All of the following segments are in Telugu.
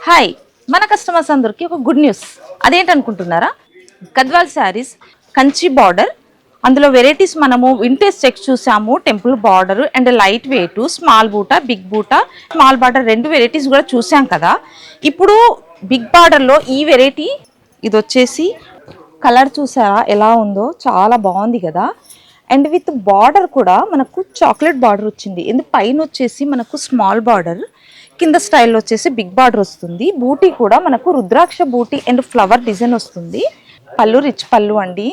హాయ్ మన కస్టమర్స్ అందరికి ఒక గుడ్ న్యూస్. అదేంటనుకుంటున్నారా? గద్వాల్ శారీస్ కంచి బార్డర్, అందులో వెరైటీస్ మనము వింటేజ్ చెక్ చూసాము, temple border and light weight, small buta, big buta, small border రెండు వెరైటీస్ కూడా చూసాం కదా. ఇప్పుడు బిగ్ బార్డర్లో ఈ వెరైటీ ఇది వచ్చేసి కలర్ చూసారా ఎలా ఉందో, చాలా బాగుంది కదా. అండ్ విత్ బార్డర్ కూడా మనకు చాక్లెట్ బార్డర్ వచ్చింది. ఎందుకు పైన వచ్చేసి మనకు స్మాల్ బార్డర్, కింద స్టైల్లో వచ్చేసి బిగ్ బార్డర్ వస్తుంది. బూటీ కూడా మనకు రుద్రాక్ష బూటీ అండ్ ఫ్లవర్ డిజైన్ వస్తుంది. పళ్ళు రిచ్ పళ్ళు అండి,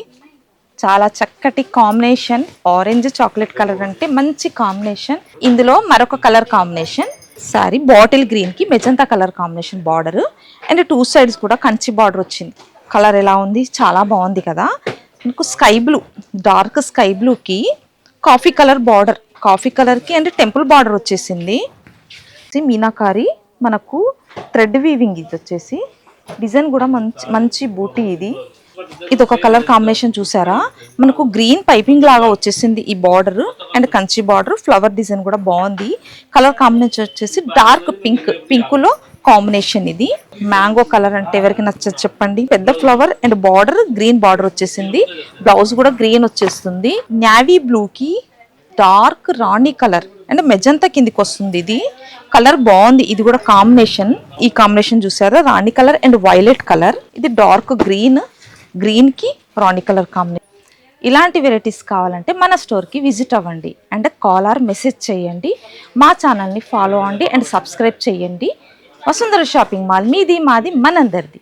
చాలా చక్కటి కాంబినేషన్. ఆరెంజ్ చాక్లెట్ కలర్ అంటే మంచి కాంబినేషన్. ఇందులో మరొక colour combination sari bottle green కి magenta colour combination border and two sides కూడా కంచి బార్డర్ వచ్చింది. కలర్ ఎలా ఉంది, చాలా బాగుంది కదా. మీకు స్కై బ్లూ, డార్క్ స్కై బ్లూకి కాఫీ కలర్ బార్డర్, కాఫీ కలర్కి అండ్ టెంపుల్ బార్డర్ వచ్చేసింది. మీనాకారి మనకు థ్రెడ్ వీవింగ్, ఇది వచ్చేసి డిజైన్ కూడా మంచి బూటీ. ఇది ఒక కలర్ కాంబినేషన్ చూసారా, మనకు గ్రీన్ పైపింగ్ లాగా వచ్చేసింది ఈ border and Kanchi border. Flower design కూడా బాగుంది. కలర్ కాంబినేషన్ వచ్చేసి డార్క్ పింక్, పింక్ లో కాంబినేషన్. ఇది మ్యాంగో కలర్ అంటే ఎవరికి నచ్చదు చెప్పండి. పెద్ద flower and border green border వచ్చేసింది. బ్లౌజ్ కూడా గ్రీన్ వచ్చేస్తుంది. నేవీ బ్లూకి dark Rani colour and magenta కిందికి వస్తుంది. ఇది కలర్ బాగుంది. ఇది కూడా కాంబినేషన్, ఈ కాంబినేషన్ చూసారా, రాణి కలర్ అండ్ వైలెట్ కలర్. ఇది డార్క్ గ్రీన్, గ్రీన్ కి రాణి కలర్ కాంబినేషన్. ఇలాంటి వెరైటీస్ కావాలంటే మన స్టోర్కి విజిట్ అవ్వండి అండ్ కాల్ ఆర్ మెసేజ్ చేయండి. మా ఛానల్ని ఫాలో అవ్వండి అండ్ సబ్స్క్రైబ్ చేయండి. వసుంధర షాపింగ్ మాల్, మీది మాది మనందరిది.